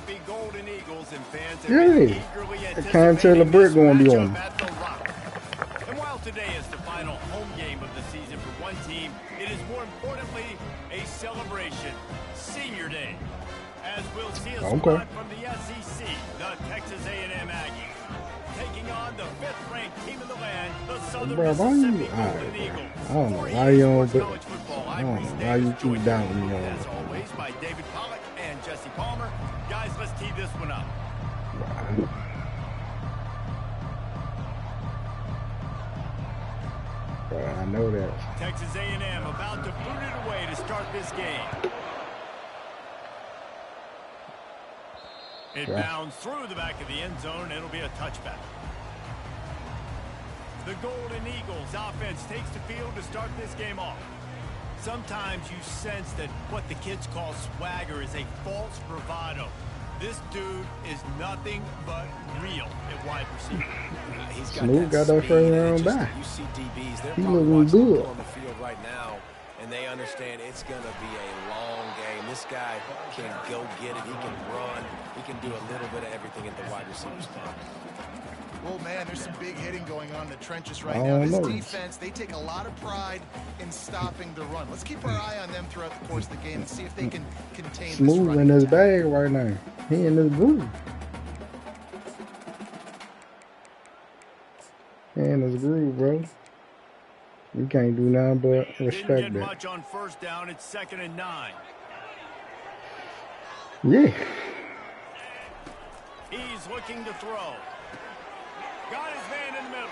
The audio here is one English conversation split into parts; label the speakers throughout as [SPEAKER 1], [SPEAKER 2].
[SPEAKER 1] happy Golden Eagles and fans have
[SPEAKER 2] Yeah.
[SPEAKER 1] been eagerly
[SPEAKER 2] I can't tell the
[SPEAKER 1] anticipating
[SPEAKER 2] brick
[SPEAKER 1] this
[SPEAKER 2] gonna be on
[SPEAKER 1] matchup
[SPEAKER 2] him.
[SPEAKER 1] at the Rock. And while today is the final home game of the season for one team, it is more importantly a celebration, Senior Day, as we'll see a squad from the SEC, the Texas A&M Aggies, taking on the 5th-ranked team in the land, the Southern Mississippi Golden Eagles.
[SPEAKER 2] I don't know why you don't, but I don't know why you keep doubting me on
[SPEAKER 1] As always, by David Pollack and Jesse Palmer. Guys, let's tee this one up.
[SPEAKER 2] I know that.
[SPEAKER 1] Texas A&M about to boot it away to start this game. It bounds through the back of the end zone. It'll be a touchback. The Golden Eagles offense takes the field to start this game off. Sometimes you sense that what the kids call swagger is a false bravado. This dude is nothing but real at wide receiver.
[SPEAKER 3] He's
[SPEAKER 2] got that first round back.
[SPEAKER 3] You see DBs, they're
[SPEAKER 2] he
[SPEAKER 3] probably
[SPEAKER 2] looking
[SPEAKER 3] watching
[SPEAKER 2] good
[SPEAKER 3] on the field right now, and they understand it's going to be a long game. This guy can go get it. He can run. He can do a little bit of everything at the wide receiver spot.
[SPEAKER 4] Well, man, there's some big hitting going on in the trenches right now. This defense, they take a lot of pride in stopping the run. Let's keep our eye on them throughout the course of the game and see if they can contain
[SPEAKER 2] Smooth
[SPEAKER 4] this
[SPEAKER 2] in his bag right now. He in his groove. He in his groove, bro. You can't do nothing but respect
[SPEAKER 1] Didn't get
[SPEAKER 2] that.
[SPEAKER 1] much on first down. It's 2nd and 9.
[SPEAKER 2] Yeah.
[SPEAKER 1] He's looking to throw. Got his man in the middle.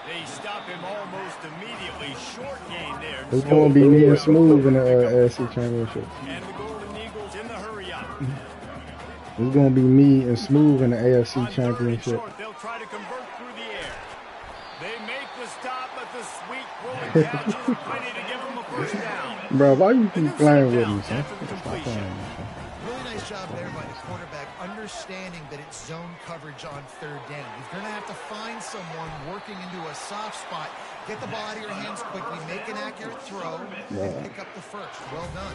[SPEAKER 1] They stop him almost immediately. Short gain there.
[SPEAKER 2] It's going to be me and Smooth in the AFC Championship.
[SPEAKER 1] And the Golden Eagles in the hurry up.
[SPEAKER 2] It's going to be me and Smooth in the AFC Championship.
[SPEAKER 1] They'll try to convert through the air. They make the stop, but the sweet rolling catch is plenty to give them a first down.
[SPEAKER 2] Bro, why you keep playing with me, son? Stop playing with me, son.
[SPEAKER 4] Really nice job there by the quarterback, understanding that it's zone coverage on 3rd down. You're going to have to find someone working into a soft spot, get the ball out of your hands quickly, make an accurate throw, and pick up the first. Well done.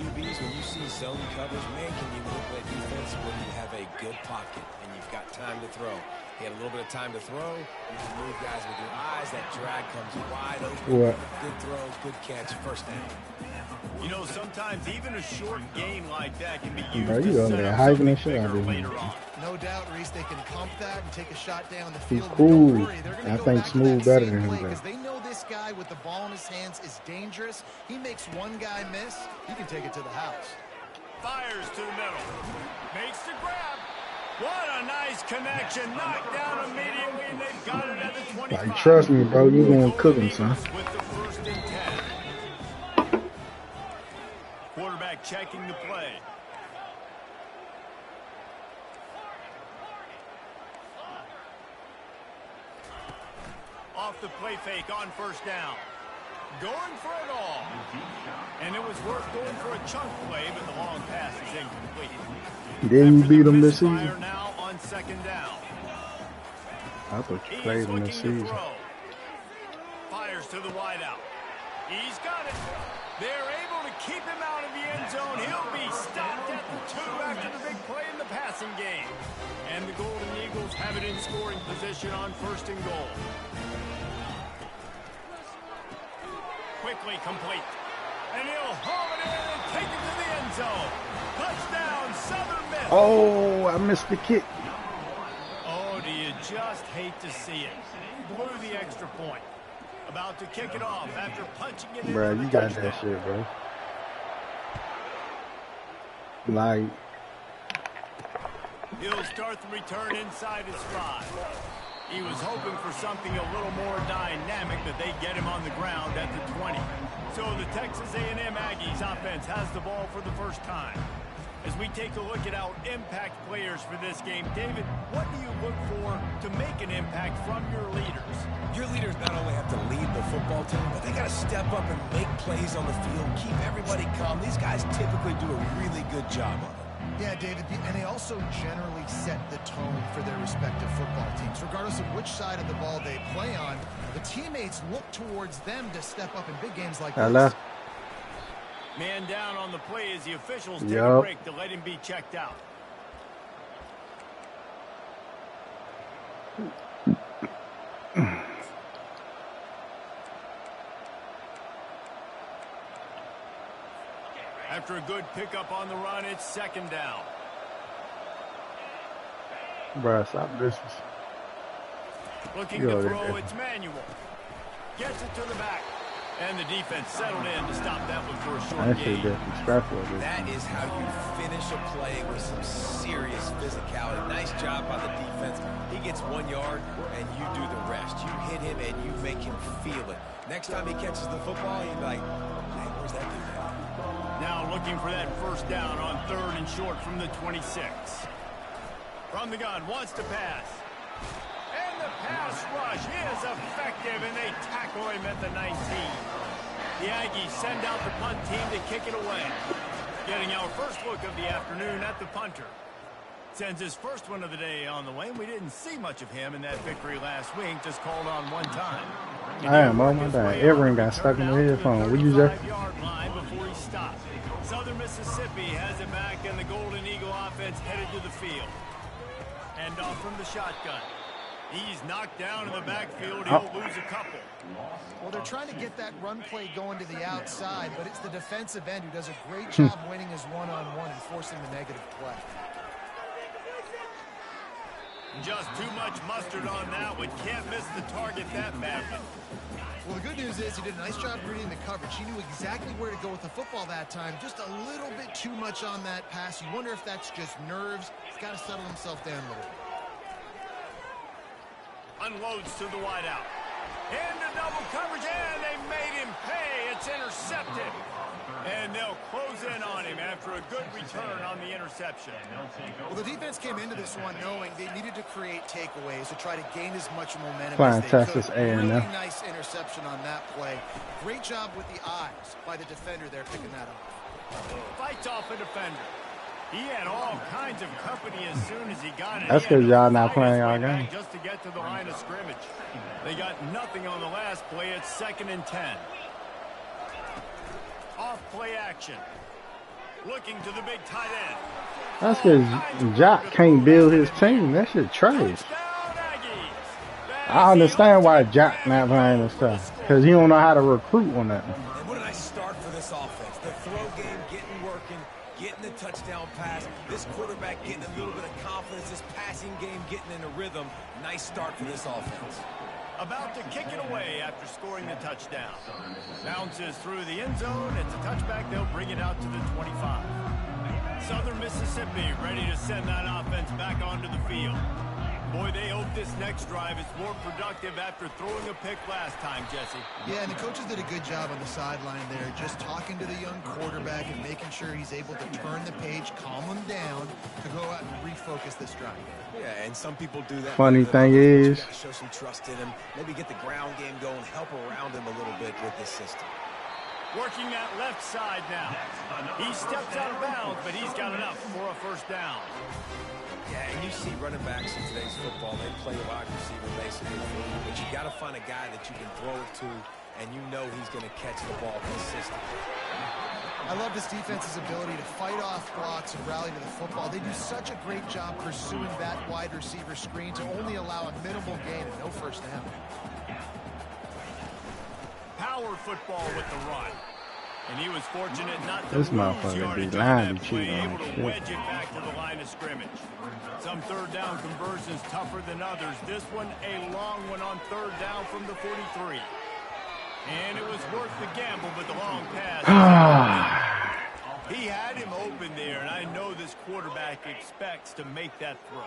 [SPEAKER 3] QBs, when you see zone coverage, man, can you move that defense when you have a good pocket and you've got time to throw? He had a little bit of time to throw. You can move guys with your eyes. That drag comes wide open. Good throws, good catch, first down.
[SPEAKER 1] You know, sometimes even a short game like that can be used
[SPEAKER 2] Bro, you
[SPEAKER 1] to
[SPEAKER 2] over
[SPEAKER 1] set
[SPEAKER 2] there
[SPEAKER 1] up
[SPEAKER 2] hyping
[SPEAKER 1] something
[SPEAKER 2] and shit
[SPEAKER 1] bigger
[SPEAKER 2] out of
[SPEAKER 1] later
[SPEAKER 2] him.
[SPEAKER 1] on.
[SPEAKER 4] No doubt, Reese, they can pump that and take a shot down the
[SPEAKER 2] He's
[SPEAKER 4] field.
[SPEAKER 2] cool.
[SPEAKER 4] Don't worry, they're gonna
[SPEAKER 2] I
[SPEAKER 4] go
[SPEAKER 2] think
[SPEAKER 4] back to
[SPEAKER 2] Smooth
[SPEAKER 4] that
[SPEAKER 2] better
[SPEAKER 4] same
[SPEAKER 2] than him,
[SPEAKER 4] play
[SPEAKER 2] though.
[SPEAKER 4] because they know this guy with the ball in his hands is dangerous. He makes one guy miss, he can take it to the house.
[SPEAKER 1] Fires to the middle. Makes the grab. What a nice connection. Knocked down immediately, and they've got it at the 25.
[SPEAKER 2] Like, trust me, bro. You gonna cook him, son.
[SPEAKER 1] With the 1st and 10. Quarterback checking the play. Off the play fake on 1st down. Going for it all. And it was worth going for a chunk play, but the long pass is incomplete.
[SPEAKER 2] Didn't you beat him this season?
[SPEAKER 1] Now on 2nd down.
[SPEAKER 2] I thought you played him this season.
[SPEAKER 1] Fires to the wideout. He's got it. They're able to keep him out of the end zone. He'll be stopped at the 2 after the big play in the passing game. And the Golden Eagles have it in scoring position on 1st and goal. Quickly complete. And he'll haul it in and take it to the end zone. Touchdown, Southern Miss.
[SPEAKER 2] Oh, I missed the kick.
[SPEAKER 1] Oh, do you just hate to see it? Blew the extra point. About to kick it off after punching it in.
[SPEAKER 2] Bro, you got that shit, bro. Like,
[SPEAKER 1] he'll start the return inside his 5. He was hoping for something a little more dynamic, but they get him on the ground at the 20. So the Texas A&M Aggies offense has the ball for the first time. As we take a look at our impact players for this game, David, what do you look for to make an impact from your leaders?
[SPEAKER 3] Your leaders not only have to lead the football team, but they got to step up and make plays on the field, keep everybody calm. These guys typically do a really good job of it.
[SPEAKER 4] Yeah, David, and they also generally set the tone for their respective football teams. Regardless of which side of the ball they play on, the teammates look towards them to step up in big games like this.
[SPEAKER 1] Man down on the play as the officials take a
[SPEAKER 2] Yup.
[SPEAKER 1] break to let him be checked out. After a good pickup on the run, it's second down.
[SPEAKER 2] Bruh, stop this.
[SPEAKER 1] Looking
[SPEAKER 2] Yo,
[SPEAKER 1] to
[SPEAKER 2] they-
[SPEAKER 1] throw, it's Manuel. Gets it to the back. And the defense settled in to stop that one for a short
[SPEAKER 2] That shit
[SPEAKER 1] gain.
[SPEAKER 2] disrespectful.
[SPEAKER 3] That is how you finish a play with some serious physicality. Nice job by the defense. He gets 1 yard, and you do the rest. You hit him, and you make him feel it. Next time he catches the football, you're like, hey, where's that dude at?
[SPEAKER 1] Now looking for that first down on third and short from the 26. From the gun, wants to pass. And the pass rush is effective, and they tackle him at the 19. The Aggies send out the punt team to kick it away. Getting our first look of the afternoon at the punter. Sends his first one of the day on the way. We didn't see much of him in that victory last week, just called on one time.
[SPEAKER 2] Damn, oh my God. Everyone got stuck in the headphone. What you just?
[SPEAKER 1] 35-yard line before he stopped. Southern Mississippi has it back, and the Golden Eagle offense headed to the field. And off from the shotgun. He's knocked down in the backfield. He'll lose a couple.
[SPEAKER 4] Well, they're trying to get that run play going to the outside, but it's the defensive end who does a great job winning his one-on-one and forcing the negative play.
[SPEAKER 1] Just too much mustard on that one. Can't miss the target that badly.
[SPEAKER 4] Well, the good news is he did a nice job reading the coverage. He knew exactly where to go with the football that time. Just a little bit too much on that pass. You wonder if that's just nerves. He's got to settle himself down a little bit.
[SPEAKER 1] Unloads to the wideout. Into double coverage, and they made him pay. It's intercepted. And they'll close in on him after a good return on the interception.
[SPEAKER 4] Well, the defense came into this one knowing they needed to create takeaways to try to gain as much momentum
[SPEAKER 2] Flying
[SPEAKER 4] as they
[SPEAKER 2] Texas
[SPEAKER 4] could.
[SPEAKER 2] A&M.
[SPEAKER 4] Really nice interception on that play. Great job with the eyes by the defender there picking that up.
[SPEAKER 1] Fights off a defender. He had all kinds of company as soon as he got it.
[SPEAKER 2] That's
[SPEAKER 1] He had
[SPEAKER 2] 'cause
[SPEAKER 1] to
[SPEAKER 2] y'all not
[SPEAKER 1] fight
[SPEAKER 2] playing
[SPEAKER 1] his way
[SPEAKER 2] our
[SPEAKER 1] back
[SPEAKER 2] game.
[SPEAKER 1] just to get to the line of scrimmage. They got nothing on the last play. It's 2nd and 10. Off play action. Looking to the big tight end.
[SPEAKER 2] That's because Jock can't build his team. That shit trash.
[SPEAKER 1] Touchdown, Aggies.
[SPEAKER 2] I understand why Jock not playing and stuff. Because he don't know how to recruit on that.
[SPEAKER 3] And what a nice start for this offense. The throw game getting working, getting the touchdown pass. This quarterback getting a little bit of confidence. This passing game getting in a rhythm. Nice start for this offense.
[SPEAKER 1] About to kick it away after scoring the touchdown. Bounces through the end zone. It's a touchback. They'll bring it out to the 25. Southern Mississippi ready to send that offense back onto the field. Boy, they hope this next drive is more productive after throwing a pick last time, Jesse.
[SPEAKER 4] Yeah, and the coaches did a good job on the sideline there, just talking to the young quarterback and making sure he's able to turn the page, calm him down, to go out and refocus this drive.
[SPEAKER 3] Yeah, and some people do that.
[SPEAKER 2] Funny thing
[SPEAKER 3] You
[SPEAKER 2] is,
[SPEAKER 3] gotta show some trust in him. Maybe get the ground game going, help around him a little bit with this system.
[SPEAKER 1] Working that left side now. He steps out of bounds, but he's got enough for a first down.
[SPEAKER 3] Yeah, and you see running backs in today's football, they play wide receiver basically, but you got to find a guy that you can throw it to, and you know he's going to catch the ball consistently.
[SPEAKER 4] I love this defense's ability to fight off blocks and rally to the football. They do such a great job pursuing that wide receiver screen to only allow a minimal gain and no first down.
[SPEAKER 1] Power football with the run. And he was fortunate not to
[SPEAKER 2] This
[SPEAKER 1] lose
[SPEAKER 2] motherfucker
[SPEAKER 1] yardage
[SPEAKER 2] be
[SPEAKER 1] on
[SPEAKER 2] lying
[SPEAKER 1] that
[SPEAKER 2] to
[SPEAKER 1] play,
[SPEAKER 2] cheat on
[SPEAKER 1] able to
[SPEAKER 2] shit.
[SPEAKER 1] wedge it back to the line of scrimmage. Some third down conversions tougher than others. This one a long one on third down from the 43. And it was worth the gamble, but the long pass. He had him open there, and I know this quarterback expects to make that throw.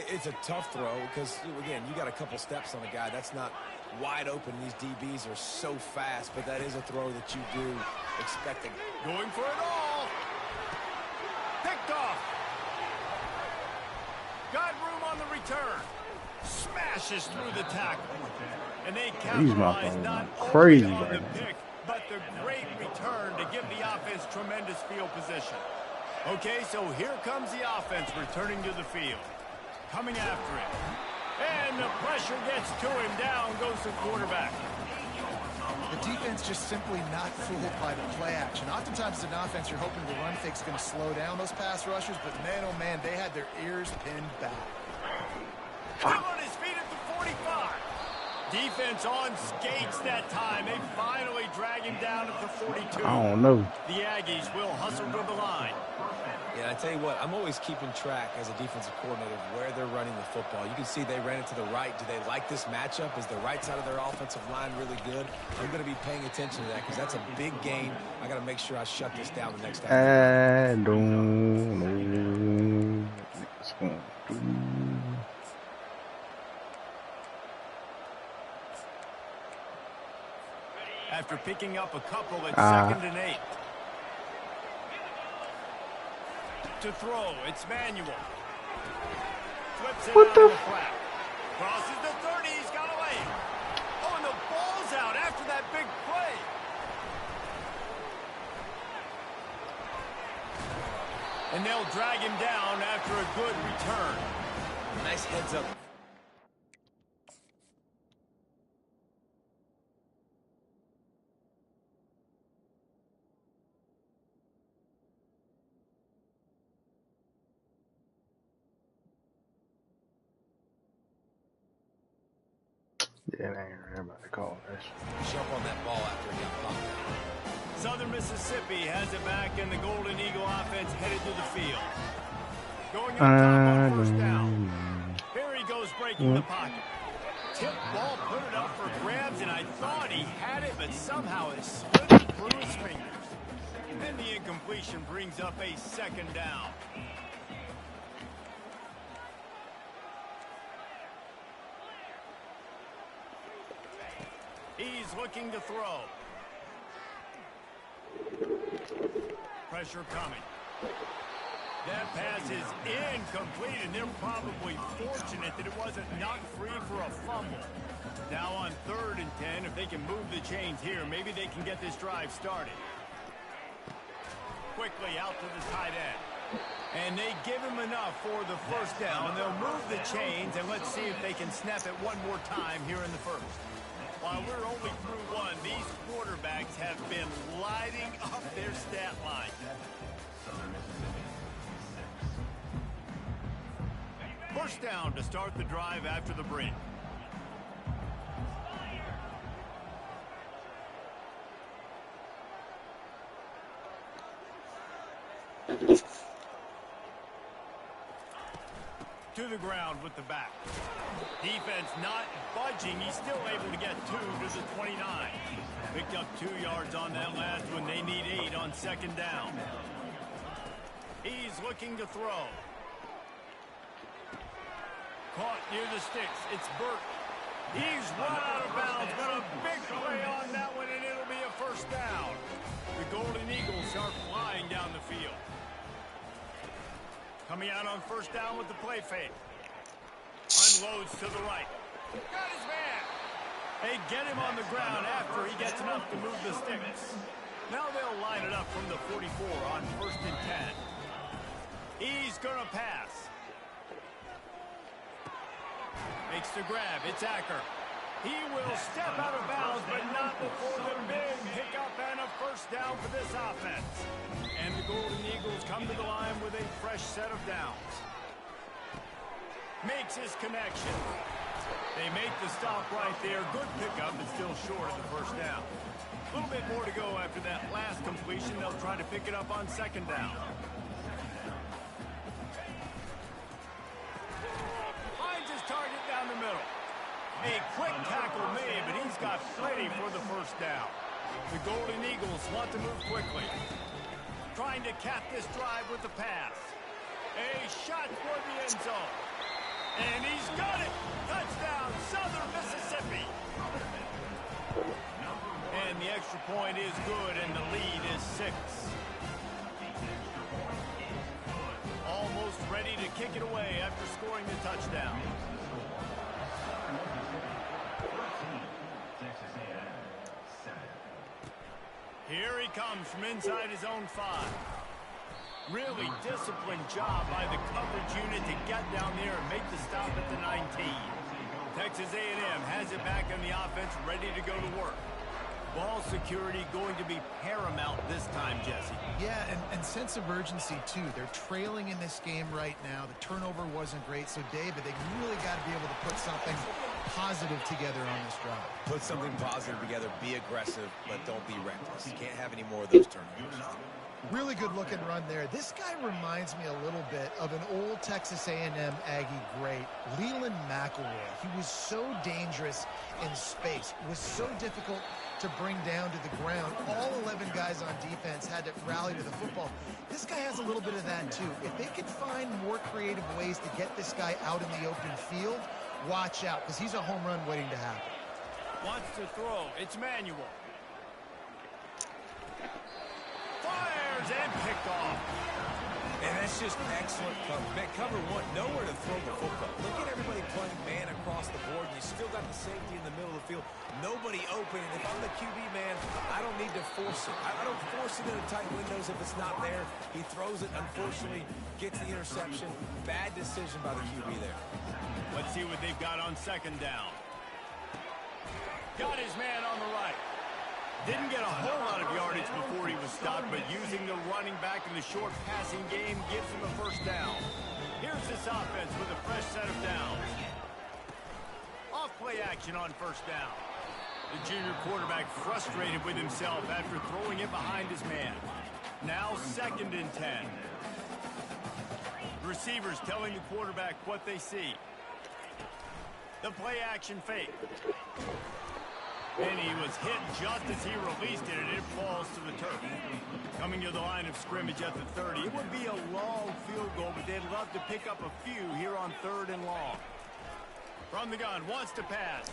[SPEAKER 3] It's a tough throw because, again, you got a couple steps on a guy. That's not wide open. These DBs are so fast, but that is a throw that you do expect.
[SPEAKER 1] Going for it all. Picked off. Got room on the return. Smashes through the tackle. And they capitalize not
[SPEAKER 2] crazy
[SPEAKER 1] only on
[SPEAKER 2] right
[SPEAKER 1] the
[SPEAKER 2] now.
[SPEAKER 1] pick, but the great return to give the offense tremendous field position. Okay, so here comes the offense returning to the field. Coming after it. And the pressure gets to him. Down goes the quarterback.
[SPEAKER 4] The defense just simply not fooled by the play action. Oftentimes as an offense, you're hoping the run fake's going to slow down those pass rushers, but man, oh man, they had their ears pinned back.
[SPEAKER 1] Still on his feet at the 45. Defense on skates that time. They finally drag him down at the 42.
[SPEAKER 2] I don't know.
[SPEAKER 1] The Aggies will hustle to the line.
[SPEAKER 3] Yeah, I tell you what, I'm always keeping track as a defensive coordinator of where they're running the football. You can see they ran it to the right. Do they like this matchup? Is the right side of their offensive line really good? I'm going to be paying attention to that because that's a big gain. I got to make sure I shut this down the next time.
[SPEAKER 2] I don't know what's going to do.
[SPEAKER 1] After picking up a couple at 2nd and 8. To throw, it's Manuel. Flips it out of the flat. Crosses the 30, he's got away. Oh, and the ball's out after that big play. And they'll drag him down after a good return.
[SPEAKER 3] Nice heads up.
[SPEAKER 2] Yeah, I ain't really about to call this.
[SPEAKER 3] Jump on that ball after he got popped out.
[SPEAKER 1] Southern Mississippi has it back, and the Golden Eagle offense headed to the field. Going up top on first down. Here he goes breaking the pocket. Tip ball, put it up for grabs, and I thought he had it, but somehow it slipped through his fingers. And the incompletion brings up a 2nd down. He's looking to throw. Pressure coming. That pass is incomplete, and they're probably fortunate that it wasn't knocked free for a fumble. Now on 3rd and 10, if they can move the chains here, maybe they can get this drive started. Quickly out to the tight end. And they give him enough for the first down. They'll move the chains, and let's see if they can snap it one more time here in the first. While we're only through one, these quarterbacks have been lighting up their stat line. First down to start the drive after the break. To the ground with the back. Defense not budging. He's still able to get 2 to the 29. Picked up 2 yards on that last one. They need 8 on 2nd down. He's looking to throw. Caught near the sticks. It's Burt. He's run out of bounds, but a big play on that one, and it'll be a first down. The Golden Eagles are flying down the field. Coming out on first down with the play fake. Unloads to the right. Got his man. They get him on the ground after he gets enough to move the sticks. Now they'll line it up from the 44 on 1st and 10. He's going to pass. Makes the grab. It's Acker. He will step out of bounds, but not before the big pickup and a first down for this offense. And the Golden Eagles come to the line with a fresh set of downs. Makes his connection. They make the stop right there. Good pickup, but still short of the first down. A little bit more to go after that last completion. They'll try to pick it up on 2nd down. Finds his target down the middle. A quick tackle made, but he's got plenty for the first down. The Golden Eagles want to move quickly. Trying to cap this drive with the pass. A shot for the end zone. And he's got it. Touchdown, Southern Mississippi. And the extra point is good, and the lead is 6. Almost ready to kick it away after scoring the touchdown. Here he comes from inside his own 5. Really disciplined job by the coverage unit to get down there and make the stop at the 19. Texas A&M has it back on the offense, ready to go to work. Ball security going to be paramount this time, Jesse.
[SPEAKER 4] Yeah, and sense of urgency, too. They're trailing in this game right now. The turnover wasn't great. So, David, they really got to be able to put something positive together on this drive.
[SPEAKER 3] Put something positive together. Be aggressive, but don't be reckless. You can't have any more of those turnovers.
[SPEAKER 4] Really good-looking run there. This guy reminds me a little bit of an old Texas A&M Aggie great, Leland McElroy. He was so dangerous in space. It was so difficult to bring down to the ground. All 11 guys on defense had to rally to the football. This guy has a little bit of that, too. If they can find more creative ways to get this guy out in the open field, watch out, because he's a home run waiting to happen.
[SPEAKER 1] Wants to throw. It's Manuel. Fires and picked off.
[SPEAKER 3] And that's just excellent cover. Man, cover one, nowhere to throw the football. Look at everybody playing man across the board, and you still got the safety in the middle of the field. Nobody open. And if I'm the QB, man, I don't need to force it. I don't force it into tight windows if it's not there. He throws it, unfortunately, gets the interception. Bad decision by the QB there.
[SPEAKER 1] Let's see what they've got on second down. Got his man on the right. Didn't get a whole lot of yardage before he was stopped, but using the running back in the short passing game gives him a first down. Here's this offense with a fresh set of downs. Off play action on first down. The junior quarterback frustrated with himself after throwing it behind his man. Now 2nd and 10. Receivers telling the quarterback what they see. The play action fake. And he was hit just as he released it, and it falls to the turf. Coming to the line of scrimmage at the 30. It would be a long field goal, but they'd love to pick up a few here on 3rd and long. From the gun, wants to pass.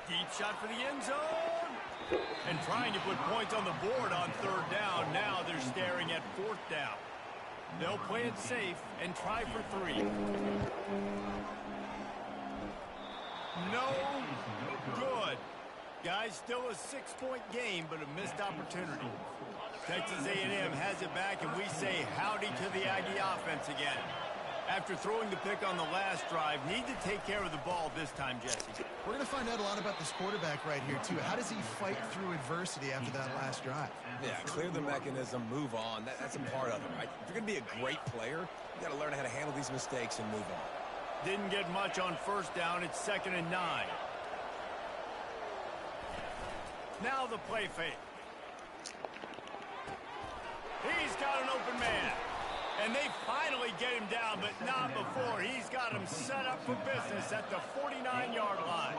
[SPEAKER 1] Deep shot for the end zone. And trying to put points on the board on 3rd down. Now they're staring at 4th down. They'll play it safe and try for 3. No good. Guys, still a 6-point game, but a missed opportunity. Texas A&M has it back, and we say howdy to the Aggie offense again. After throwing the pick on the last drive, need to take care of the ball this time, Jesse.
[SPEAKER 4] We're going to find out a lot about this quarterback right here, too. How does he fight through adversity after that last drive?
[SPEAKER 3] Yeah, clear the mechanism, move on. That's a part of it, right? If you're going to be a great player, you got to learn how to handle these mistakes and move on.
[SPEAKER 1] Didn't get much on first down. It's 2nd and 9. Now the play fake. He's got an open man. And they finally get him down, but not before. He's got him set up for business at the 49-yard line.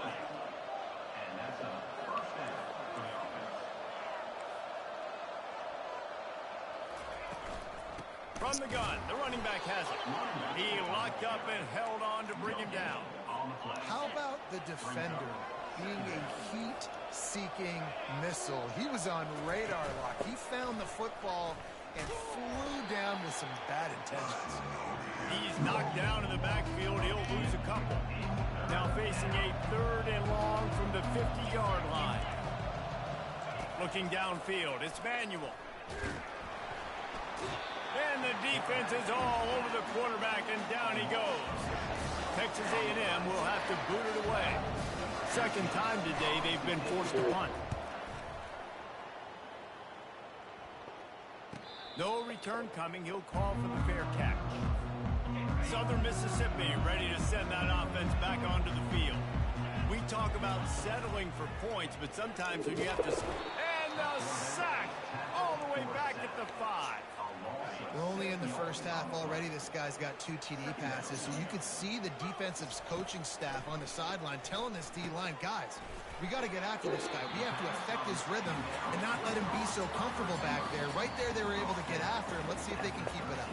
[SPEAKER 1] From the gun, the running back has it. He locked up and held on to bring him down.
[SPEAKER 4] How about the defender being a heat-seeking missile? He was on radar lock. He found the football and flew down with some bad intentions.
[SPEAKER 1] He's knocked down in the backfield. He'll lose a couple. Now facing a 3rd and long from the 50-yard line. Looking downfield, it's Manuel. And the defense is all over the quarterback, and down he goes. Texas A&M will have to boot it away. 2nd time today they've been forced to punt. No return coming. He'll call for the fair catch. Southern Mississippi ready to send that offense back onto the field. We talk about settling for points, but sometimes when you have to... And the sack all the way back at the 5.
[SPEAKER 4] We're only in the first half already. This guy's got 2 TD passes, so you could see the defensive coaching staff on the sideline telling this D-line, guys, we got to get after this guy. We have to affect his rhythm and not let him be so comfortable back there. Right there, they were able to get after him. Let's see if they can keep it up.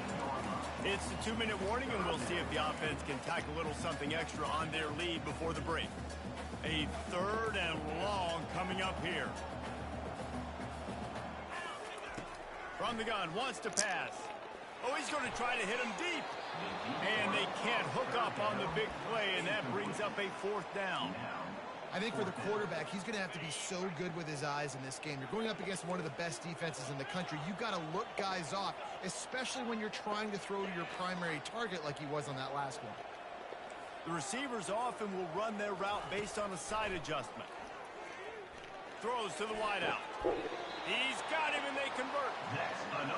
[SPEAKER 1] It's the 2-minute warning, and we'll see if the offense can tack a little something extra on their lead before the break. A 3rd and long coming up here. From the gun, wants to pass. Oh, he's going to try to hit him deep. And they can't hook up on the big play, and that brings up a 4th down.
[SPEAKER 4] I think for the quarterback, he's going to have to be so good with his eyes in this game. You're going up against one of the best defenses in the country. You've got to look guys off, especially when you're trying to throw to your primary target like he was on that last one.
[SPEAKER 1] The receivers often will run their route based on a side adjustment. throws to the wideout. He's got him, and they convert.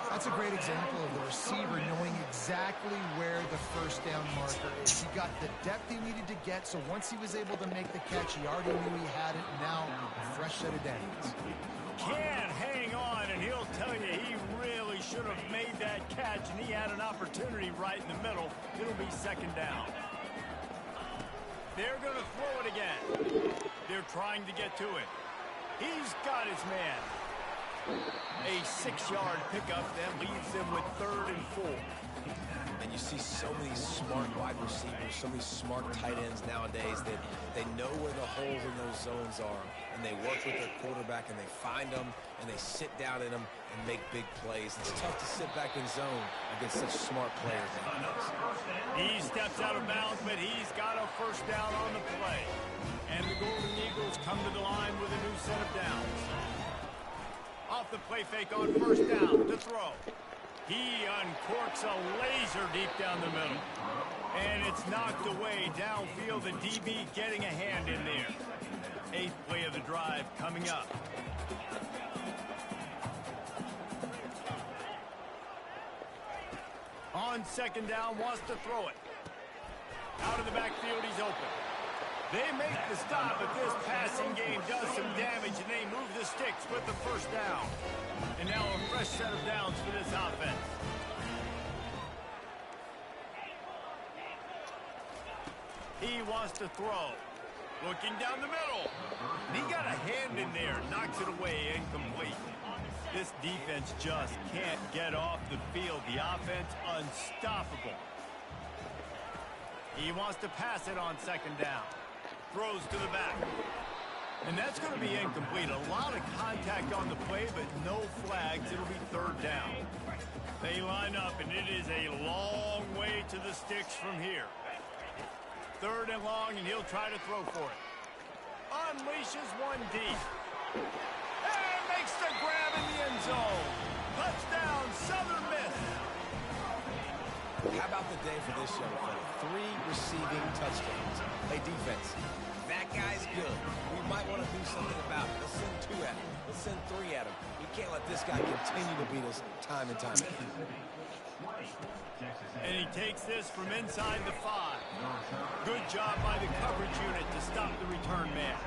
[SPEAKER 4] That's a great example of the receiver knowing exactly where the first down marker is. He got the depth he needed to get, so once he was able to make the catch, he already knew he had it. Now, a fresh set of downs.
[SPEAKER 1] Can't hang on, and he'll tell you he really should have made that catch, and he had an opportunity right in the middle. It'll be second down. They're going to throw it again. They're trying to get to it. He's got his man. A 6-yard pickup that leaves them with 3rd and 4.
[SPEAKER 3] And you see so many smart wide receivers, so many smart tight ends nowadays that they know where the holes in those zones are, and they work with their quarterback, and they find them, and they sit down in them and make big plays. It's tough to sit back in zone against such smart players nowadays.
[SPEAKER 1] He steps out of bounds, but he's got a first down on the play. And the Golden Eagles come to the line with a new set of downs. Off the play fake on first down to throw. He uncorks a laser deep down the middle. And it's knocked away downfield. The DB getting a hand in there. 8th play of the drive coming up. On second down, wants to throw it. Out of the backfield, he's open. They make the stop, but this passing game does some damage, and they move the sticks with the first down. And now a fresh set of downs for this offense. He wants to throw. Looking down the middle. He got a hand in there, knocks it away, incomplete. This defense just can't get off the field. The offense unstoppable. He wants to pass it on second down. Throws to the back. And that's going to be incomplete. A lot of contact on the play, but no flags. It'll be 3rd down. They line up, and it is a long way to the sticks from here. 3rd and long, and he'll try to throw for it. Unleashes one deep. And makes the grab in the end zone. Touchdown, Southern Miss.
[SPEAKER 3] How about the day for this young fella? 3 receiving touchdowns. Hey, defense, that guy's good. We might want to do something about it. Let's send 2 at him. Let's send 3 at him. We can't let this guy continue to beat us time and time again.
[SPEAKER 1] And he takes this from inside the 5. Good job by the coverage unit to stop the return man.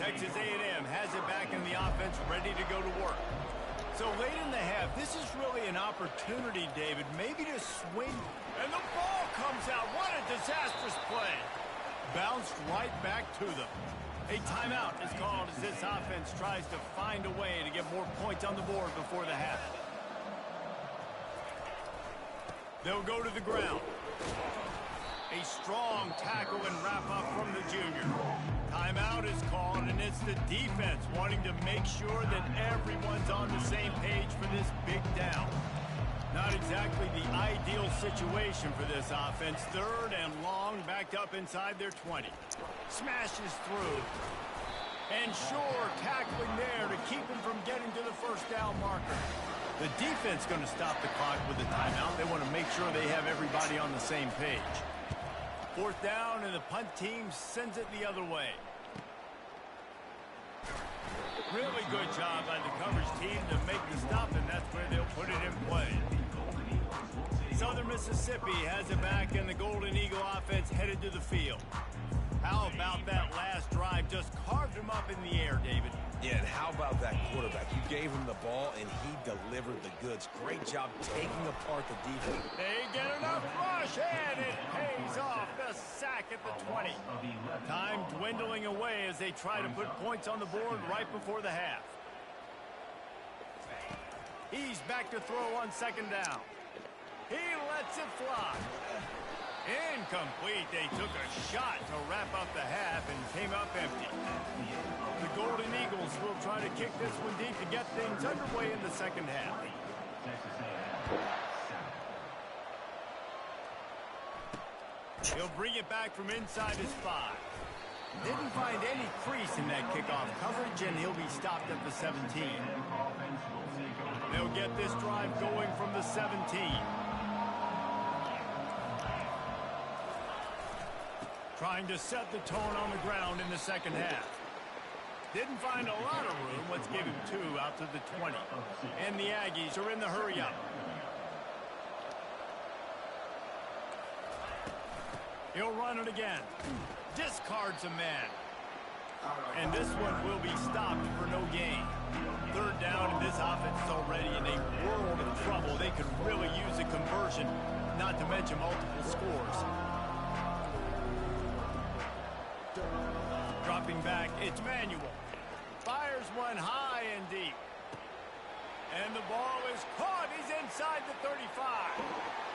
[SPEAKER 1] Texas A&M has it back in the offense, ready to go to work. So late in the half, this is really an opportunity, David, maybe to swing. And the ball comes out. What a disastrous play. Bounced right back to them. A timeout is called as this offense tries to find a way to get more points on the board before the half. They'll go to the ground. A strong tackle and wrap up from the junior. Timeout is called, and it's the defense wanting to make sure that everyone's on the same page for this big down. Not exactly the ideal situation for this offense. 3rd and long, backed up inside their 20. Smashes through. And sure, tackling there to keep him from getting to the first down marker. The defense going to stop the clock with the timeout. They want to make sure they have everybody on the same page. 4th down, and the punt team sends it the other way. Really good job by the coverage team to make the stop, and that's where they'll put it in play. Southern Mississippi has it back, and the Golden Eagle offense headed to the field. How about that last drive? Just carved him up in the air, David.
[SPEAKER 3] Yeah, and how about that quarterback? You gave him the ball, and he delivered the goods. Great job taking apart the defense.
[SPEAKER 1] They get enough rush, and it pays off. The sack at the 20. Time dwindling away as they try to put points on the board right before the half. He's back to throw on second down. He lets it fly. Incomplete. They took a shot to wrap up the half and came up empty. The Golden Eagles will try to kick this one deep to get things underway in the second half. He'll bring it back from inside his 5. Didn't find any crease in that kickoff coverage, and he'll be stopped at the 17. They'll get this drive going from the 17. Trying to set the tone on the ground in the second half. Didn't find a lot of room. Let's give him 2 out to the 20. And the Aggies are in the hurry up. He'll run it again. Discards a man. And this one will be stopped for no gain. 3rd down, and this offense is already in a world of trouble. They could really use a conversion, not to mention multiple scores. Dropping back, it's Manuel. Fires one high and deep. And the ball is caught. He's inside the 35.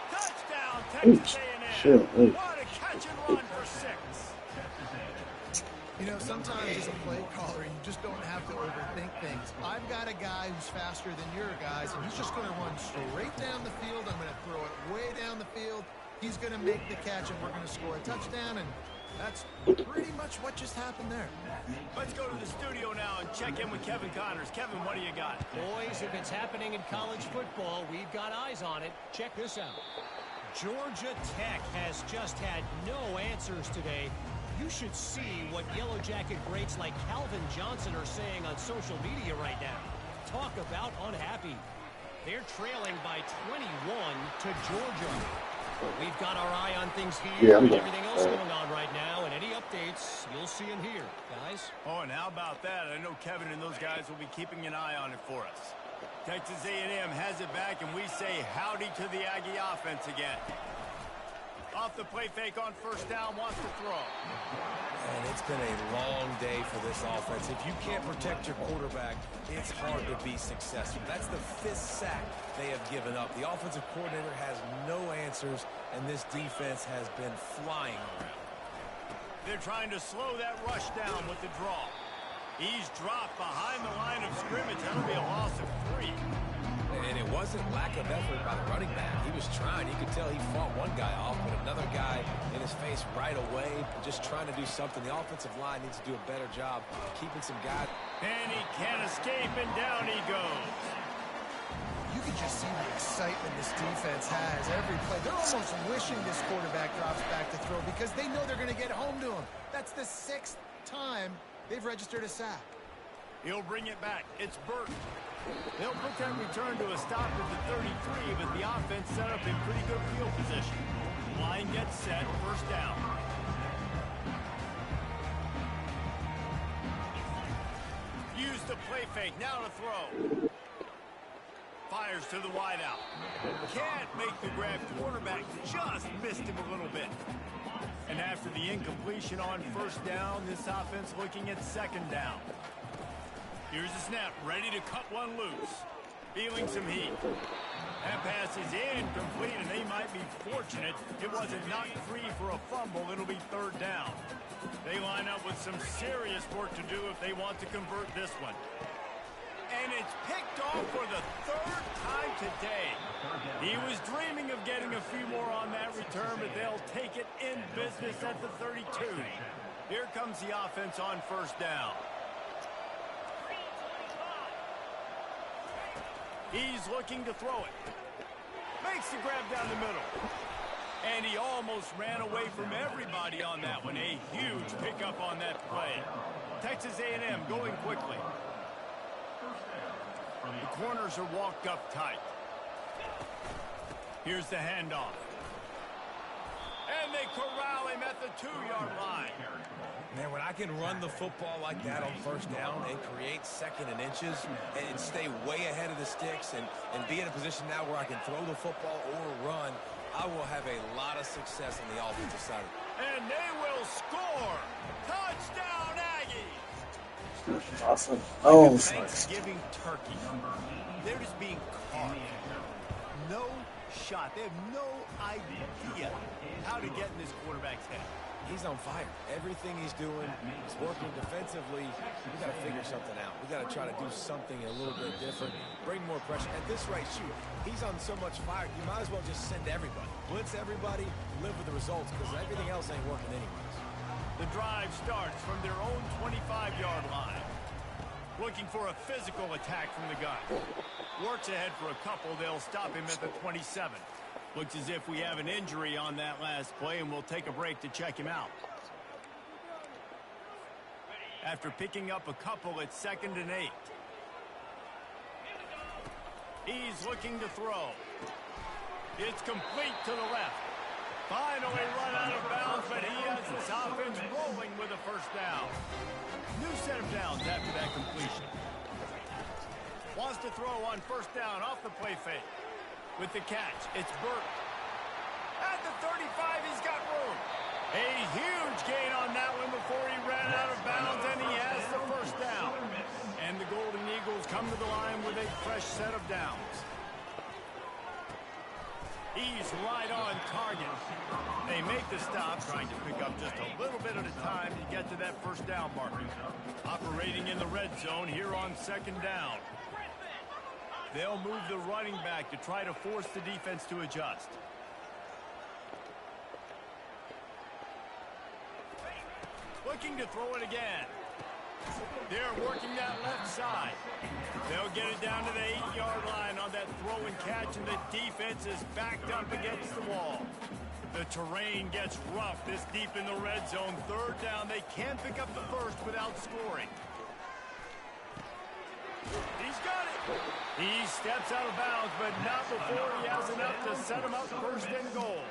[SPEAKER 1] Touchdown, Texas A&M. What a catch and run for 6.
[SPEAKER 4] You know, sometimes as a play caller, you just don't have to overthink things. I've got a guy who's faster than your guys, and he's just going to run straight down the field. I'm going to throw it way down the field. He's going to make the catch, and we're going to score a touchdown, and that's pretty much what just happened there.
[SPEAKER 1] Let's go to the studio now and check in with Kevin Connors. Kevin, what do you got?
[SPEAKER 5] Boys, if it's happening in college football, we've got eyes on it. Check this out. Georgia Tech has just had no answers today. You should see what Yellow Jacket greats like Calvin Johnson are saying on social media right now. Talk about unhappy. They're trailing by 21 to Georgia. We've got our eye on things here and everything else going on right now, and any updates, you'll see them here, guys.
[SPEAKER 1] Oh, and how about that? I know Kevin and those guys will be keeping an eye on it for us. Texas A&M has it back, and we say howdy to the Aggie offense again. Off the play fake on 1st down, wants to throw.
[SPEAKER 3] And it's been a long day for this offense. If you can't protect your quarterback, it's hard to be successful. That's the 5th sack they have given up. The offensive coordinator has no answers, and this defense has been flying around.
[SPEAKER 1] They're trying to slow that rush down with the draw. He's dropped behind the line of scrimmage. That'll be a loss of 3.
[SPEAKER 3] And it wasn't lack of effort by the running back. He was trying. You could tell he fought one guy off, but another guy in his face right away, just trying to do something. The offensive line needs to do a better job keeping some guys.
[SPEAKER 1] And he can't escape, and down he goes.
[SPEAKER 4] You can just see the excitement this defense has every play. They're almost wishing this quarterback drops back to throw because they know they're going to get home to him. That's the 6th time they've registered a sack.
[SPEAKER 1] He'll bring it back. It's Burton. They'll put that return to a stop at the 33, but the offense set up in pretty good field position. Line gets set, 1st down. Use the play fake, now to throw. Fires to the wideout. Can't make the grab. Quarterback just missed him a little bit. And after the incompletion on 1st down, this offense looking at 2nd down. Here's the snap, ready to cut one loose. Feeling some heat. That pass is incomplete, and they might be fortunate it wasn't knocked free for a fumble. It'll be 3rd down. They line up with some serious work to do if they want to convert this one. And it's picked off for the 3rd time today. He was dreaming of getting a few more on that return, but they'll take it in business at the 32. Here comes the offense on 1st down. He's looking to throw it. Makes the grab down the middle. And he almost ran away from everybody on that one. A huge pickup on that play. Texas A&M going quickly. The corners are walked up tight. Here's the handoff. And they corral him at the 2-yard line.
[SPEAKER 3] Man, when I can run the football like that on 1st down and create 2nd and inches and stay way ahead of the sticks and be in a position now where I can throw the football or run, I will have a lot of success on the offensive side.
[SPEAKER 1] And they will score. Touchdown, Aggies.
[SPEAKER 2] Awesome. Oh,
[SPEAKER 1] Thanksgiving turkey. They're just being carved. No shot. They have no idea how to get in this quarterback's head.
[SPEAKER 3] He's on fire. Everything he's doing is working defensively. We got to figure something out. We got to try to do something a little bit different, bring more pressure. At this rate, shoot, he's on so much fire, you might as well just send everybody. Blitz everybody, live with the results, because everything else ain't working anyways.
[SPEAKER 1] The drive starts from their own 25-yard line. Looking for a physical attack from the gun. Works ahead for a couple. They'll stop him at the 27. Looks as if we have an injury on that last play, and we'll take a break to check him out. after picking up a couple at 2nd and 8. He's looking to throw. It's complete to the left. Finally run out of bounds, but he has his offense rolling with a first down. New set of downs after that completion. Wants to throw on first down off the play fake. With the catch, it's Burke. At the 35, he's got room. A huge gain on that one before he ran out of bounds, and he has the first down. And the Golden Eagles come to the line with a fresh set of downs. He's right on target. They make the stop, trying to pick up just a little bit at a time to get to that first down marker. Operating in the red zone here on 2nd down. They'll move the running back to try to force the defense to adjust. Looking to throw it again. They're working that left side. They'll get it down to the 8-yard line on that throw and catch, and the defense is backed up against the wall. The terrain gets rough this deep in the red zone. 3rd down, they can't pick up the first without scoring. He's got it. He steps out of bounds, but not before he has enough to set him up 1st and goal.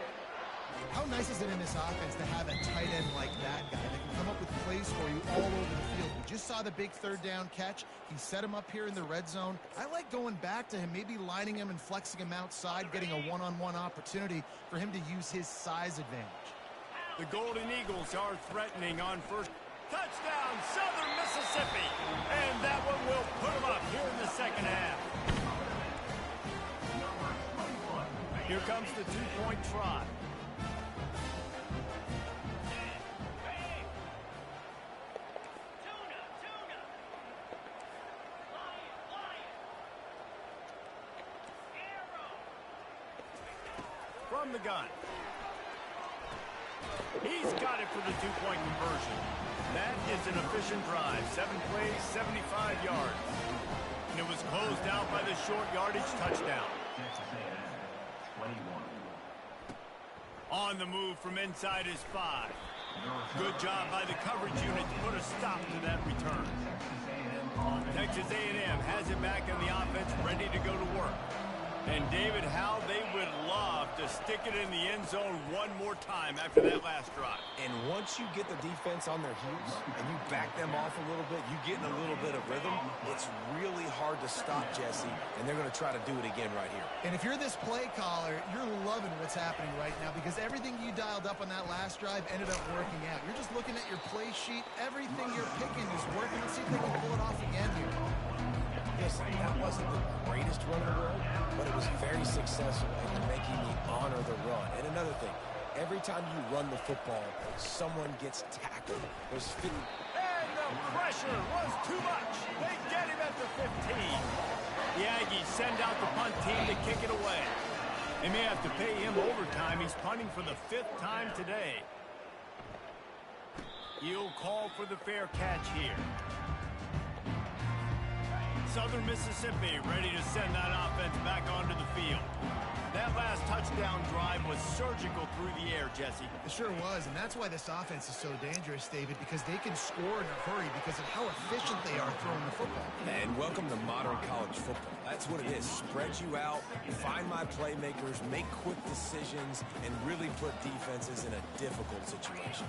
[SPEAKER 4] How nice is it in this offense to have a tight end like that guy that can come up with plays for you all over the field? We just saw the big 3rd down catch. He set him up here in the red zone. I like going back to him, maybe lining him and flexing him outside, getting a one-on-one opportunity for him to use his size advantage.
[SPEAKER 1] The Golden Eagles are threatening on first. Touchdown, Southern Mississippi. And that one will put them up here in the 2nd half. Here comes the 2-point try. From the gun. He's got it for the 2-point conversion. That is an efficient drive. 7 plays, 75 yards. And it was closed out by the short yardage touchdown. On the move from inside his 5. Good job by the coverage unit to put a stop to that return. Texas A&M has it back in the offense, ready to go to work. And David, how they would love to stick it in the end zone one more time after that last drive.
[SPEAKER 3] And once you get the defense on their heels and you back them off a little bit, you get in a little bit of rhythm, it's really hard to stop, Jesse, and they're going to try to do it again right here.
[SPEAKER 4] And if you're this play caller, you're loving what's happening right now because everything you dialed up on that last drive ended up working out. You're just looking at your play sheet. Everything you're picking is working. Let's see if they can pull it off again here.
[SPEAKER 3] Listen, that wasn't the greatest run in the world, but it was very successful at making me honor the run. And another thing, every time you run the football, someone gets tackled. There's 50.
[SPEAKER 1] And the pressure was too much. They get him at the 15. The Aggies send out the punt team to kick it away. They may have to pay him overtime. He's punting for the 5th time today. He'll call for the fair catch here. Southern Mississippi ready to send that offense back onto the field. That last touchdown drive was surgical through the air, Jesse.
[SPEAKER 4] It sure was, and that's why this offense is so dangerous, David, because they can score in a hurry because of how efficient they are throwing the football.
[SPEAKER 3] And welcome to modern college football. That's what it is. Spread you out, find my playmakers, make quick decisions, and really put defenses in a difficult situation.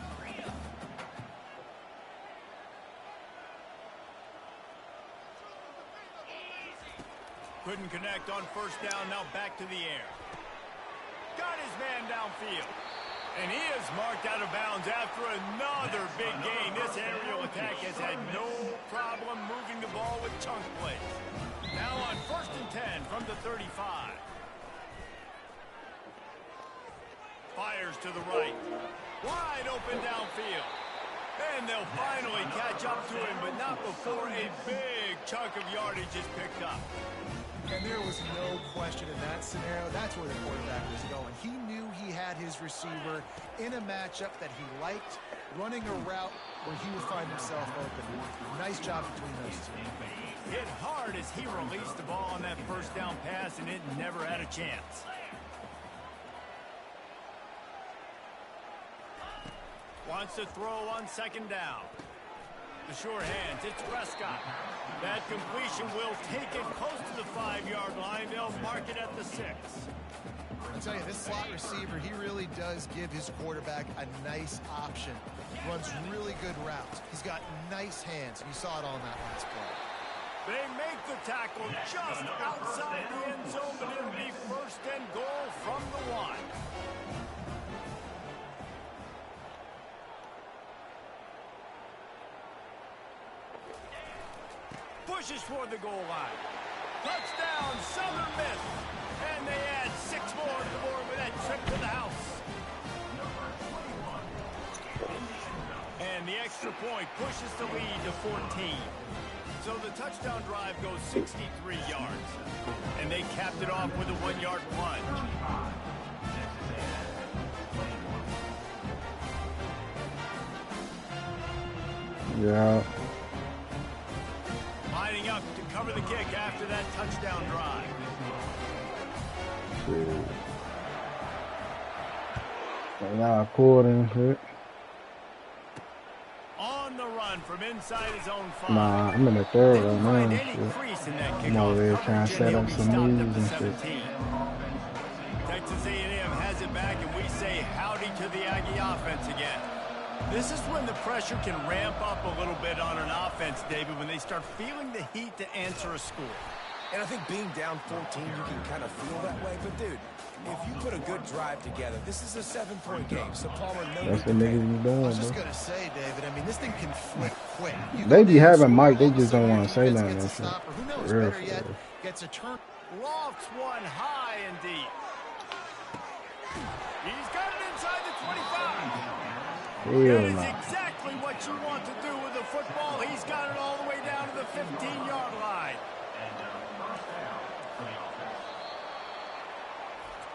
[SPEAKER 1] Couldn't connect on first down, now back to the air. Got his man downfield. And he is marked out of bounds after another big gain. This aerial attack has had no problem moving the ball with chunk plays. Now on 1st and 10 from the 35. Fires to the right. Wide open downfield. And they'll finally catch up to him, but not before a big chunk of yardage is picked up.
[SPEAKER 4] And there was no question in that scenario. That's where the quarterback was going. He knew he had his receiver in a matchup that he liked, running a route where he would find himself open. Nice job between those two.
[SPEAKER 1] Hit hard as he released the ball on that first down pass, and it never had a chance. Wants to throw on 2nd down. The short hands, it's Prescott. That completion will take it close to the 5-yard line. They'll mark it at the 6.
[SPEAKER 4] I'll tell you, this slot receiver, he really does give his quarterback a nice option. Runs really good routes. He's got nice hands. You saw it on that last play.
[SPEAKER 1] They make the tackle just outside the end zone, but it'll be first and goal from the 1. Pushes for the goal line. Touchdown, Southern Miss. And they add 6 more to the board with that trip to the house. And the extra point pushes the lead to 14. So the touchdown drive goes 63 yards. And they capped it off with a 1-yard plunge.
[SPEAKER 2] Yeah.
[SPEAKER 1] Lining up to cover the kick after that touchdown drive.
[SPEAKER 2] Now quarter shit.
[SPEAKER 1] On the run from inside his own 5.
[SPEAKER 2] Nah, I'm in the third right now.
[SPEAKER 1] Any
[SPEAKER 2] Shit.
[SPEAKER 1] crease in that
[SPEAKER 2] I'm over there
[SPEAKER 1] kickoff
[SPEAKER 2] trying to
[SPEAKER 1] coverage,
[SPEAKER 2] set
[SPEAKER 1] and
[SPEAKER 2] up
[SPEAKER 1] he'll
[SPEAKER 2] some
[SPEAKER 1] be stopped
[SPEAKER 2] moves
[SPEAKER 1] at the
[SPEAKER 2] and shit.
[SPEAKER 1] 17. Texas A&M has it back, and we say howdy to the Aggie offense again. This is when the pressure can ramp up a little bit on an offense, David, when they start feeling the heat to answer a score.
[SPEAKER 3] And I think being down 14, you can kind of feel that way. But, dude, if you put a good drive together, this is a 7-point game. So, Palmer, no
[SPEAKER 2] That's
[SPEAKER 3] need
[SPEAKER 2] what
[SPEAKER 3] to
[SPEAKER 2] niggas
[SPEAKER 3] panic.
[SPEAKER 2] be doing,
[SPEAKER 4] I was just
[SPEAKER 2] bro.
[SPEAKER 4] going to say, David, I mean, this thing can flip quick. You
[SPEAKER 2] They
[SPEAKER 4] go
[SPEAKER 2] be
[SPEAKER 4] down,
[SPEAKER 2] having
[SPEAKER 4] score,
[SPEAKER 2] Mike, they
[SPEAKER 4] all of a
[SPEAKER 2] just don't
[SPEAKER 4] sudden
[SPEAKER 2] want to say
[SPEAKER 4] your
[SPEAKER 2] nothing.
[SPEAKER 4] defense
[SPEAKER 2] That
[SPEAKER 4] gets a
[SPEAKER 2] shit.
[SPEAKER 4] stop, or who knows,
[SPEAKER 2] For real,
[SPEAKER 4] better
[SPEAKER 2] for
[SPEAKER 4] yet,
[SPEAKER 2] real.
[SPEAKER 4] gets a turn.
[SPEAKER 1] Lofts one high and deep. He's got it inside the 25.
[SPEAKER 2] Hell
[SPEAKER 1] That is
[SPEAKER 2] nah.
[SPEAKER 1] exactly what you want to do with a football. He's got it all the way down to the 15-yard line.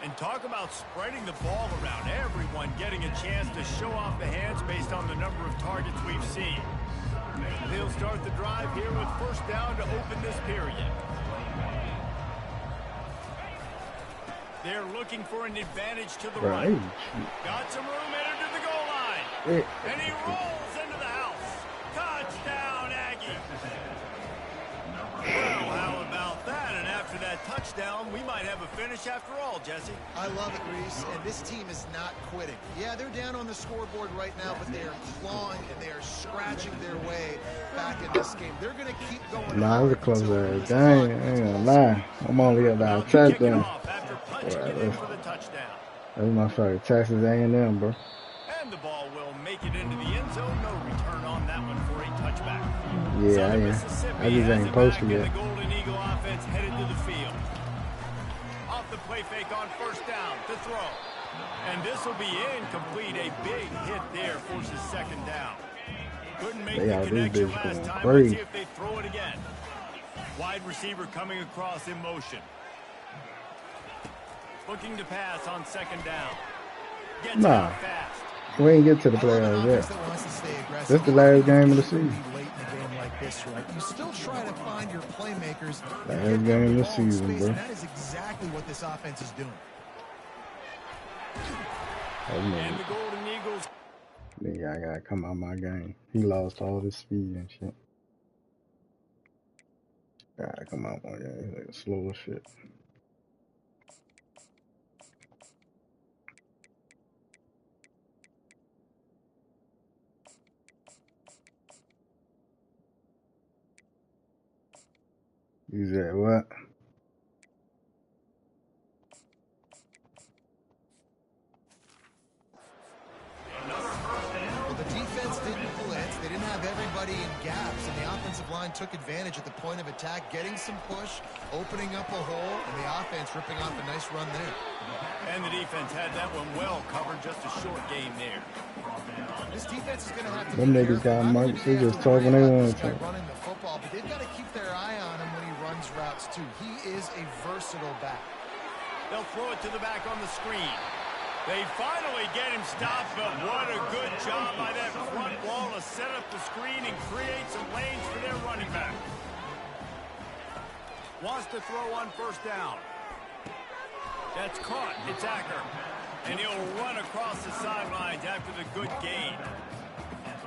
[SPEAKER 1] And talk about spreading the ball around. Everyone getting a chance to show off the hands based on the number of targets we've seen. They'll start the drive here with first down to open this period. They're looking for an advantage to the
[SPEAKER 2] Bro,
[SPEAKER 1] right.
[SPEAKER 2] hey,
[SPEAKER 1] Got some room headed to the goal line.
[SPEAKER 2] shit.
[SPEAKER 1] And he rolls into the house. Touchdown, Aggie. Well, how about that? And after that touchdown, we might have a finish after all, Jesse.
[SPEAKER 4] I love it, Reese, and this team is not quitting. Yeah, they're down on the scoreboard right now, but they are clawing and they are scratching their way back in this game. They're going to keep going.
[SPEAKER 2] Nah, it was a close ass game. I ain't gonna lie. I'm only got
[SPEAKER 1] Now
[SPEAKER 2] that
[SPEAKER 1] to kick it
[SPEAKER 2] touchdown.
[SPEAKER 1] off after punching it in for the touchdown.
[SPEAKER 2] That's my favorite. Texas A&M, bro.
[SPEAKER 1] And the ball will make it into the end zone. No return on that one for a touchback.
[SPEAKER 2] Yeah,
[SPEAKER 1] Southern
[SPEAKER 2] I
[SPEAKER 1] Mississippi
[SPEAKER 2] just
[SPEAKER 1] has
[SPEAKER 2] ain't
[SPEAKER 1] it
[SPEAKER 2] posted
[SPEAKER 1] back, and
[SPEAKER 2] yet.
[SPEAKER 1] the Golden Eagle offense headed to the field. Off the play fake on first down to throw. And this will be incomplete. A big hit there forces second down. Couldn't make
[SPEAKER 2] They
[SPEAKER 1] the
[SPEAKER 2] got this
[SPEAKER 1] connection
[SPEAKER 2] bitch
[SPEAKER 1] last
[SPEAKER 2] going
[SPEAKER 1] time.
[SPEAKER 2] crazy.
[SPEAKER 1] Let's see if they throw it again. Wide receiver coming across in motion. Looking to pass on second down. Gets it
[SPEAKER 2] Nah.
[SPEAKER 1] out fast.
[SPEAKER 2] We ain't get to the
[SPEAKER 4] I love an
[SPEAKER 2] playoffs
[SPEAKER 4] offense
[SPEAKER 2] yet.
[SPEAKER 4] that wants to stay aggressive.
[SPEAKER 2] This the last game of the
[SPEAKER 4] Be
[SPEAKER 2] season.
[SPEAKER 4] late in a game like this, right? You still try to find your playmakers. and
[SPEAKER 2] Last
[SPEAKER 4] get them
[SPEAKER 2] game of the
[SPEAKER 4] ball in
[SPEAKER 2] season,
[SPEAKER 4] space,
[SPEAKER 2] bro.
[SPEAKER 4] and that is exactly what this offense is doing.
[SPEAKER 2] Oh,
[SPEAKER 1] And
[SPEAKER 2] man.
[SPEAKER 1] the Golden Eagles
[SPEAKER 2] Nigga, I gotta come out my game. He lost all his speed and shit. Gotta come out my game. He's like slow as shit. You said what?
[SPEAKER 4] Well, the defense didn't blitz. They didn't have everybody in gaps, and the offensive line took advantage at the point of attack, getting some push, opening up a hole, and the offense ripping off a nice run there.
[SPEAKER 1] and the defense had that one well covered. Just a short game there.
[SPEAKER 4] This defense is going to have to
[SPEAKER 2] Them
[SPEAKER 4] be
[SPEAKER 2] niggas
[SPEAKER 4] careful.
[SPEAKER 2] got
[SPEAKER 4] Not only
[SPEAKER 2] mics,
[SPEAKER 4] do
[SPEAKER 2] they
[SPEAKER 4] they have
[SPEAKER 2] just
[SPEAKER 4] to worry
[SPEAKER 2] talking they
[SPEAKER 4] about
[SPEAKER 2] want
[SPEAKER 4] this guy
[SPEAKER 2] to.
[SPEAKER 4] running the football, but they've got to keep their eye on him when he runs routes, too. He is a versatile back.
[SPEAKER 1] They'll throw it to the back on the screen. They finally get him stopped, but what a good job by that front wall to set up the screen and create some lanes for their running back. Wants to throw on first down. That's caught. It's Acker. And he'll run across the sidelines after the good gain.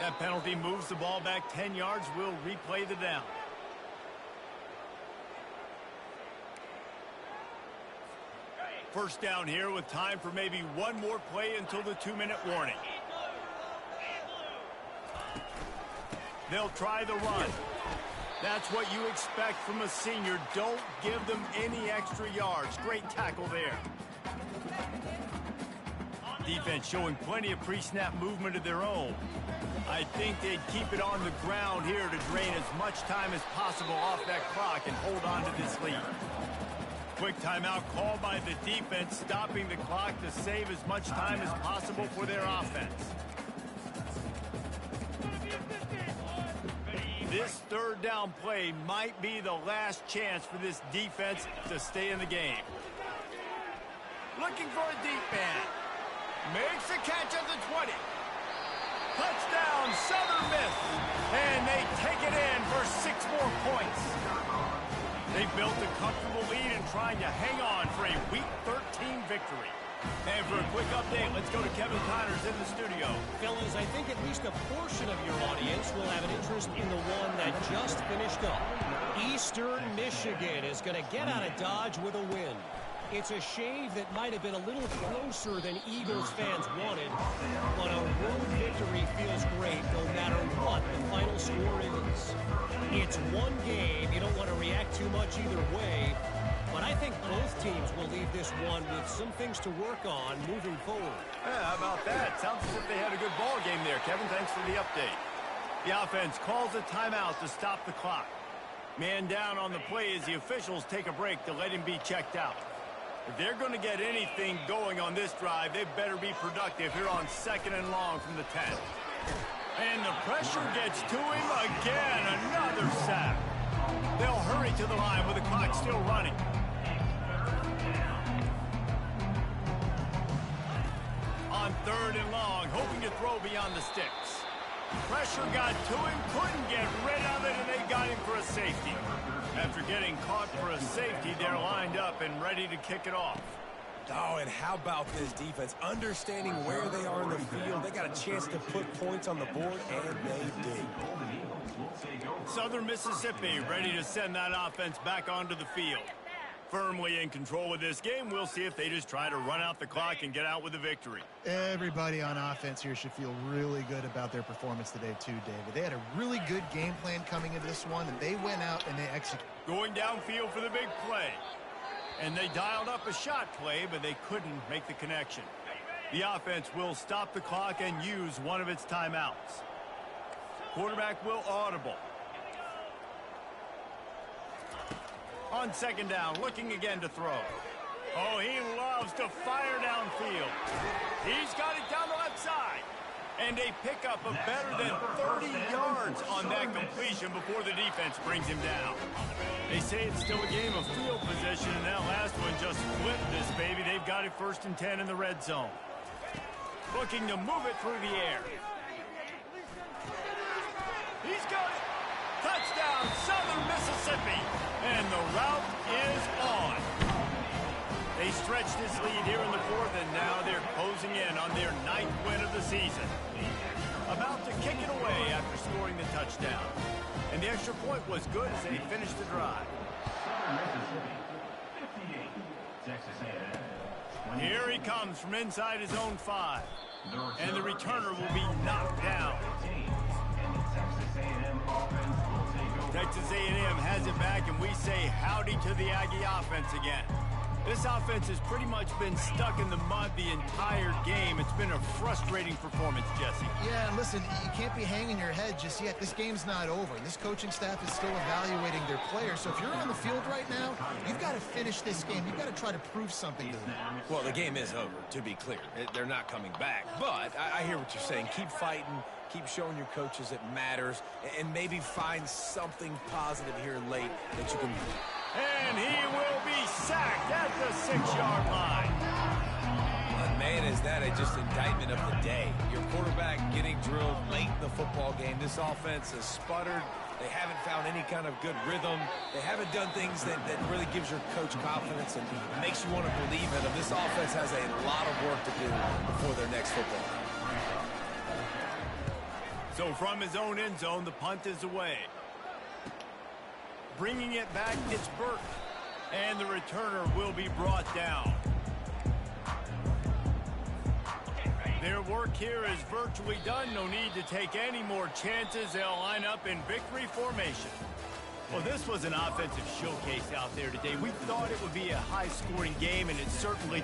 [SPEAKER 1] That penalty moves the ball back 10 yards. We'll replay the down. First down here with time for maybe one more play until the 2-minute warning. They'll try the run. That's what you expect from a senior. Don't give them any extra yards. Great tackle there. Defense showing plenty of pre-snap movement of their own. I think they'd keep it on the ground here to drain as much time as possible off that clock and hold on to this lead. Quick timeout called by the defense, stopping the clock to save as much time as possible for their offense. This third down play might be the last chance for this defense to stay in the game. Looking for a deep man. Makes a catch at the 20. Touchdown, Southern Miss. And they take it in for 6 more points. They built a comfortable lead and trying to hang on for a Week 13 victory. And for a quick update, let's go to Kevin Connors in the studio.
[SPEAKER 5] Fellas, I think at least a portion of your audience will have an interest in the one that just finished up. Eastern Michigan is going to get out of Dodge with a win. It's a shave that might have been a little closer than Eagles fans wanted, but a road victory feels great no matter what the final score is. It's one game. You don't want to react too much either way, but I think both teams will leave this one with some things to work on moving forward.
[SPEAKER 1] Yeah, how about that? Sounds as if they had a good ball game there, Kevin. Thanks for the update. The offense calls a timeout to stop the clock. Man down on the play as the officials take a break to let him be checked out. If they're going to get anything going on this drive, they better be productive here on 2nd and long from the 10. And the pressure gets to him again. Another sack. They'll hurry to the line with the clock still running. On 3rd and long, hoping to throw beyond the sticks. Pressure got to him, couldn't get rid of it, and they got him for a safety. After getting caught for a safety, they're lined up and ready to kick it off.
[SPEAKER 3] Oh, and how about this defense? Understanding where they are in the field, they got a chance to put points on the board, and they did.
[SPEAKER 1] Southern Mississippi ready to send that offense back onto the field. Firmly in control of this game. We'll see if they just try to run out the clock and get out with a victory.
[SPEAKER 4] Everybody on offense here should feel really good about their performance today too, David. They had a really good game plan coming into this one, and they went out and they executed.
[SPEAKER 1] Going downfield for the big play. And they dialed up a shot play, but they couldn't make the connection. The offense will stop the clock and use one of its timeouts. Quarterback will audible. On 2nd down, looking again to throw. Oh, he loves to fire downfield. He's got it down the left side. And a pickup of better than 30 yards on that completion before the defense brings him down. They say it's still a game of field position, and that last one just flipped this baby. They've got it 1st and 10 in the red zone. Looking to move it through the air. He's got it. Touchdown, Southern Mississippi. And the route is on. They stretched this lead here in the 4th, and now they're closing in on their 9th win of the season. About to kick it away after scoring the touchdown. And the extra point was good as they finished the drive. Here he comes from inside his own 5. And the returner will be knocked down. Texas A&M has it back, and we say howdy to the Aggie offense again. This offense has pretty much been stuck in the mud the entire game. It's been a frustrating performance, Jesse.
[SPEAKER 4] Yeah, and listen, you can't be hanging your head just yet. This game's not over. This coaching staff is still evaluating their players. So if you're on the field right now, you've got to finish this game. You've got to try to prove something to them.
[SPEAKER 3] Well, the game is over, to be clear. They're not coming back. But I hear what you're saying. Keep fighting. Keep showing your coaches it matters. And maybe find something positive here late that you can...
[SPEAKER 1] And he will be sacked at the 6-yard line.
[SPEAKER 3] And man, is that just indictment of the day. Your quarterback getting drilled late in the football game. This offense has sputtered. They haven't found any kind of good rhythm. They haven't done things that really gives your coach confidence and makes you want to believe in them. This offense has a lot of work to do before their next football game.
[SPEAKER 1] So from his own end zone, the punt is away. Bringing it back, it's Burke. And the returner will be brought down. Their work here is virtually done. No need to take any more chances. They'll line up in victory formation. Well, this was an offensive showcase out there today. We thought it would be a high-scoring game, and it certainly